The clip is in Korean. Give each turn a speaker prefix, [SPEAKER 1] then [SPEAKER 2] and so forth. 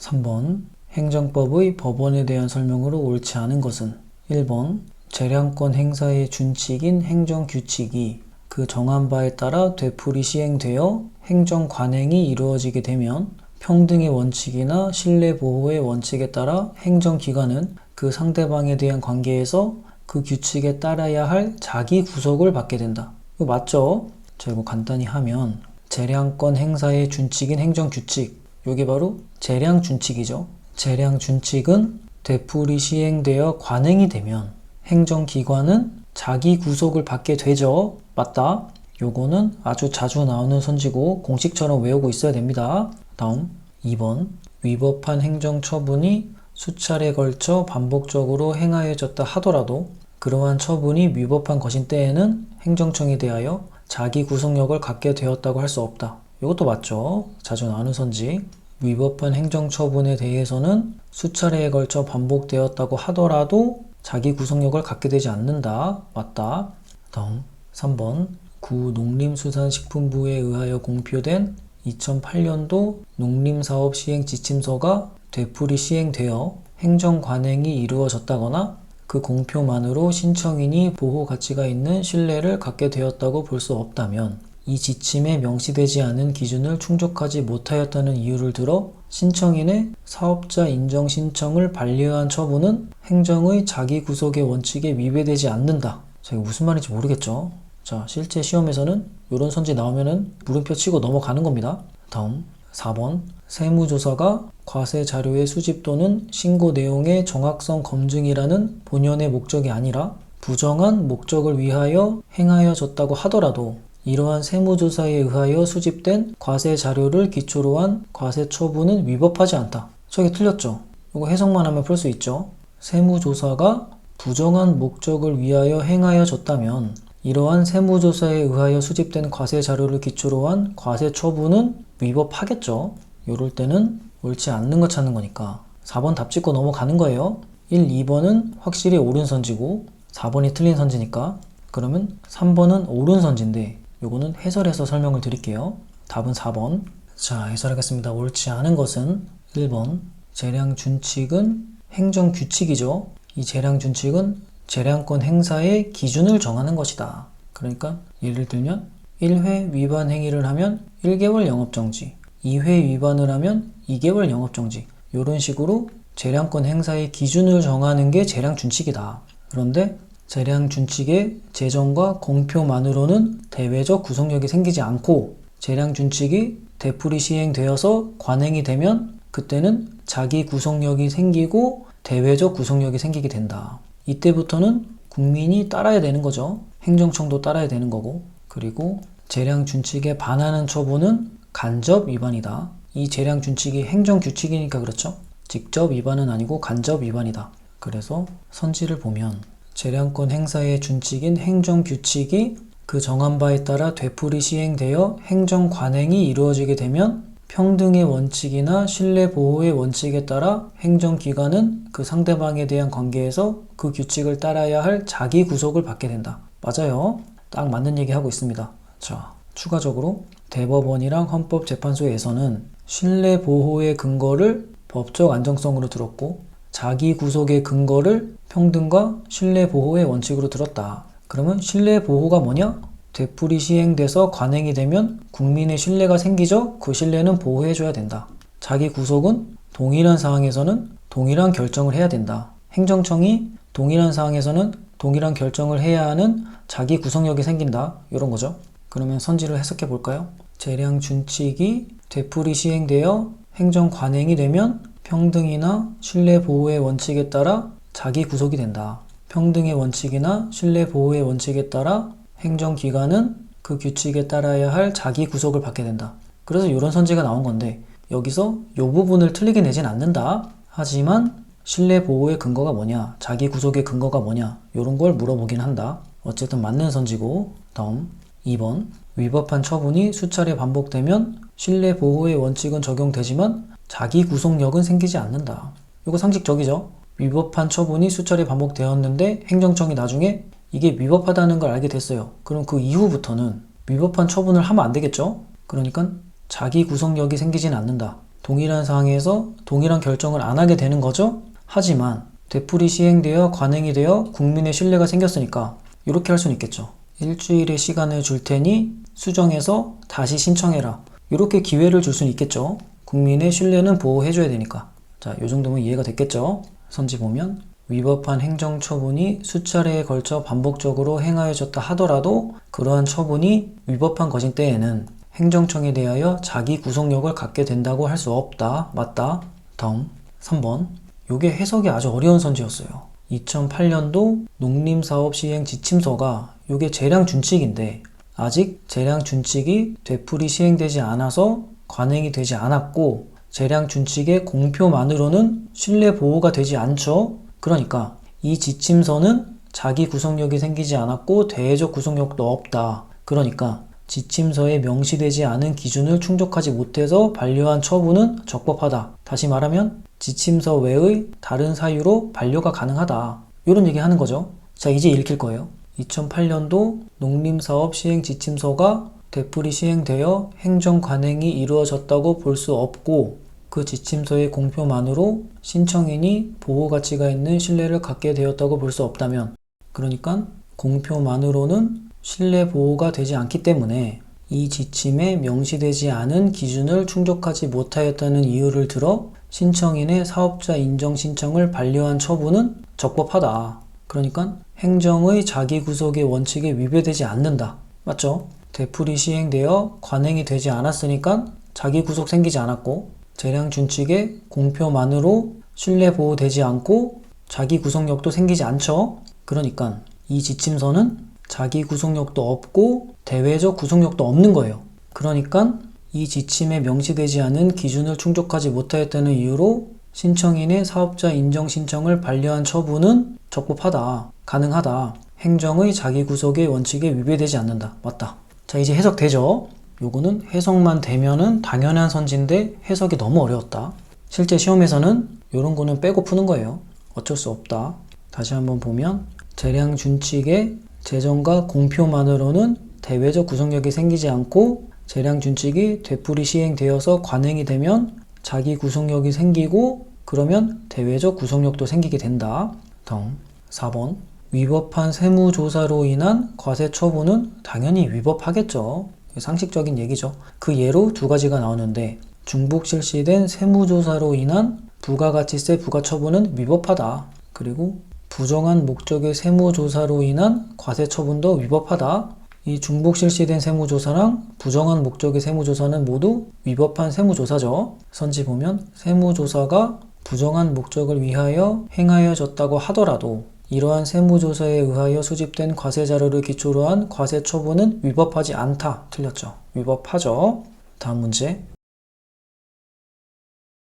[SPEAKER 1] 3번 행정법의 법원에 대한 설명으로 옳지 않은 것은 1번 재량권 행사의 준칙인 행정규칙이 그 정한 바에 따라 되풀이 시행되어 행정관행이 이루어지게 되면 평등의 원칙이나 신뢰보호의 원칙에 따라 행정기관은 그 상대방에 대한 관계에서 그 규칙에 따라야 할 자기 구속을 받게 된다. 이거 맞죠? 자, 이거 간단히 하면 재량권 행사의 준칙인 행정규칙, 이게 바로 재량준칙이죠. 재량준칙은 되풀이 시행되어 관행이 되면 행정기관은 자기 구속을 받게 되죠. 맞다. 요거는 아주 자주 나오는 선지고 공식처럼 외우고 있어야 됩니다. 다음 2번 위법한 행정처분이 수차례 걸쳐 반복적으로 행하여졌다 하더라도 그러한 처분이 위법한 것인 때에는 행정청에 대하여 자기 구속력을 갖게 되었다고 할 수 없다. 이것도 맞죠? 자주 나오는 선지. 위법한 행정처분에 대해서는 수차례에 걸쳐 반복되었다고 하더라도 자기 구속력을 갖게 되지 않는다. 맞다. 다음 3번 구농림수산식품부에 의하여 공표된 2008년도 농림사업 시행 지침서가 되풀이 시행되어 행정관행이 이루어졌다거나 그 공표만으로 신청인이 보호 가치가 있는 신뢰를 갖게 되었다고 볼 수 없다면 이 지침에 명시되지 않은 기준을 충족하지 못하였다는 이유를 들어 신청인의 사업자 인정 신청을 반려한 처분은 행정의 자기 구속의 원칙에 위배되지 않는다. 자, 이거 무슨 말인지 모르겠죠? 자, 실제 시험에서는 이런 선지 나오면은 물음표 치고 넘어가는 겁니다. 다음 4번 세무조사가 과세 자료의 수집 또는 신고 내용의 정확성 검증이라는 본연의 목적이 아니라 부정한 목적을 위하여 행하여졌다고 하더라도 이러한 세무조사에 의하여 수집된 과세 자료를 기초로 한 과세 처분은 위법하지 않다. 저게 틀렸죠? 이거 해석만 하면 풀 수 있죠? 세무조사가 부정한 목적을 위하여 행하여졌다면 이러한 세무조사에 의하여 수집된 과세 자료를 기초로 한 과세 처분은 위법하겠죠? 이럴 때는 옳지 않는 거 찾는 거니까 4번 답 찍고 넘어가는 거예요. 1, 2번은 확실히 옳은 선지고 4번이 틀린 선지니까 그러면 3번은 옳은 선지인데 요거는 해설해서 설명을 드릴게요. 답은 4번. 자, 해설하겠습니다. 옳지 않은 것은 1번 재량준칙은 행정규칙이죠. 이 재량준칙은 재량권 행사의 기준을 정하는 것이다. 그러니까 예를 들면 1회 위반 행위를 하면 1개월 영업정지, 2회 위반을 하면 2개월 영업정지, 이런 식으로 재량권 행사의 기준을 정하는 게 재량준칙이다. 그런데 재량준칙의 제정과 공표만으로는 대외적 구속력이 생기지 않고 재량준칙이 되풀이 시행되어서 관행이 되면 그때는 자기 구속력이 생기고 대외적 구속력이 생기게 된다. 이때부터는 국민이 따라야 되는 거죠. 행정청도 따라야 되는 거고. 그리고 재량준칙에 반하는 처분은 간접 위반이다. 이 재량준칙이 행정규칙이니까 그렇죠. 직접 위반은 아니고 간접 위반이다. 그래서 선지를 보면 재량권 행사의 준칙인 행정규칙이 그 정한 바에 따라 되풀이 시행되어 행정관행이 이루어지게 되면 평등의 원칙이나 신뢰보호의 원칙에 따라 행정기관은 그 상대방에 대한 관계에서 그 규칙을 따라야 할 자기 구속을 받게 된다. 맞아요. 딱 맞는 얘기 하고 있습니다. 자, 추가적으로 대법원이랑 헌법재판소에서는 신뢰보호의 근거를 법적 안정성으로 들었고 자기 구속의 근거를 평등과 신뢰보호의 원칙으로 들었다. 그러면 신뢰보호가 뭐냐? 되풀이 시행돼서 관행이 되면 국민의 신뢰가 생기죠? 그 신뢰는 보호해줘야 된다. 자기 구속은 동일한 사항에서는 동일한 결정을 해야 된다. 행정청이 동일한 사항에서는 동일한 결정을 해야 하는 자기 구속력이 생긴다. 이런 거죠. 그러면 선지를 해석해 볼까요? 재량준칙이 되풀이 시행되어 행정관행이 되면 평등이나 신뢰보호의 원칙에 따라 자기 구속이 된다. 평등의 원칙이나 신뢰보호의 원칙에 따라 행정기관은 그 규칙에 따라야 할 자기 구속을 받게 된다. 그래서 이런 선지가 나온 건데 여기서 이 부분을 틀리게 내진 않는다. 하지만 신뢰보호의 근거가 뭐냐, 자기 구속의 근거가 뭐냐 이런 걸 물어보긴 한다. 어쨌든 맞는 선지고. 다음 2번 위법한 처분이 수차례 반복되면 신뢰보호의 원칙은 적용되지만 자기 구속력은 생기지 않는다. 이거 상식적이죠. 위법한 처분이 수차례 반복되었는데 행정청이 나중에 이게 위법하다는 걸 알게 됐어요. 그럼 그 이후부터는 위법한 처분을 하면 안 되겠죠? 그러니까 자기 구속력이 생기진 않는다. 동일한 사항에서 동일한 결정을 안 하게 되는 거죠. 하지만 되풀이 시행되어 관행이 되어 국민의 신뢰가 생겼으니까 이렇게 할 수는 있겠죠. 일주일의 시간을 줄 테니 수정해서 다시 신청해라. 이렇게 기회를 줄 수는 있겠죠. 국민의 신뢰는 보호해줘야 되니까. 자, 이 정도면 이해가 됐겠죠. 선지 보면 위법한 행정처분이 수차례에 걸쳐 반복적으로 행하여졌다 하더라도 그러한 처분이 위법한 것인 때에는 행정청에 대하여 자기 구속력을 갖게 된다고 할 수 없다. 맞다. 다음 3번. 요게 해석이 아주 어려운 선지였어요. 2008년도 농림사업시행 지침서가 요게 재량준칙인데 아직 재량준칙이 되풀이 시행되지 않아서 관행이 되지 않았고 재량준칙의 공표만으로는 신뢰보호가 되지 않죠. 그러니까 이 지침서는 자기 구속력이 생기지 않았고 대외적 구속력도 없다. 그러니까 지침서에 명시되지 않은 기준을 충족하지 못해서 반려한 처분은 적법하다. 다시 말하면 지침서 외의 다른 사유로 반려가 가능하다. 이런 얘기 하는 거죠. 자, 이제 읽힐 거예요. 2008년도 농림사업 시행 지침서가 되풀이 시행되어 행정 관행이 이루어졌다고 볼 수 없고 그 지침서의 공표만으로 신청인이 보호 가치가 있는 신뢰를 갖게 되었다고 볼 수 없다면, 그러니까 공표만으로는 신뢰 보호가 되지 않기 때문에 이 지침에 명시되지 않은 기준을 충족하지 못하였다는 이유를 들어 신청인의 사업자 인정 신청을 반려한 처분은 적법하다. 그러니까 행정의 자기 구속의 원칙에 위배되지 않는다. 맞죠? 되풀이 시행되어 관행이 되지 않았으니까 자기 구속 생기지 않았고 재량준칙의 공표만으로 신뢰 보호되지 않고 자기 구속력도 생기지 않죠. 그러니까 이 지침서는 자기 구속력도 없고 대외적 구속력도 없는 거예요. 그러니까 이 지침에 명시되지 않은 기준을 충족하지 못하였다는 이유로 신청인의 사업자 인정 신청을 반려한 처분은 적법하다, 가능하다. 행정의 자기 구속의 원칙에 위배되지 않는다. 맞다. 자, 이제 해석되죠? 요거는 해석만 되면은 당연한 선지인데 해석이 너무 어려웠다. 실제 시험에서는 요런 거는 빼고 푸는 거예요. 어쩔 수 없다. 다시 한번 보면 재량준칙의 제정과 공표만으로는 대외적 구속력이 생기지 않고 재량준칙이 되풀이 시행되어서 관행이 되면 자기 구속력이 생기고 그러면 대외적 구속력도 생기게 된다. 다음 4번. 위법한 세무조사로 인한 과세처분은 당연히 위법하겠죠. 상식적인 얘기죠. 그 예로 두 가지가 나오는데 중복 실시된 세무조사로 인한 부가가치세 부과처분은 위법하다. 그리고 부정한 목적의 세무조사로 인한 과세처분도 위법하다. 이 중복 실시된 세무조사랑 부정한 목적의 세무조사는 모두 위법한 세무조사죠. 선지 보면 세무조사가 부정한 목적을 위하여 행하여졌다고 하더라도 이러한 세무조사에 의하여 수집된 과세자료를 기초로 한 과세처분은 위법하지 않다. 틀렸죠. 위법하죠. 다음 문제.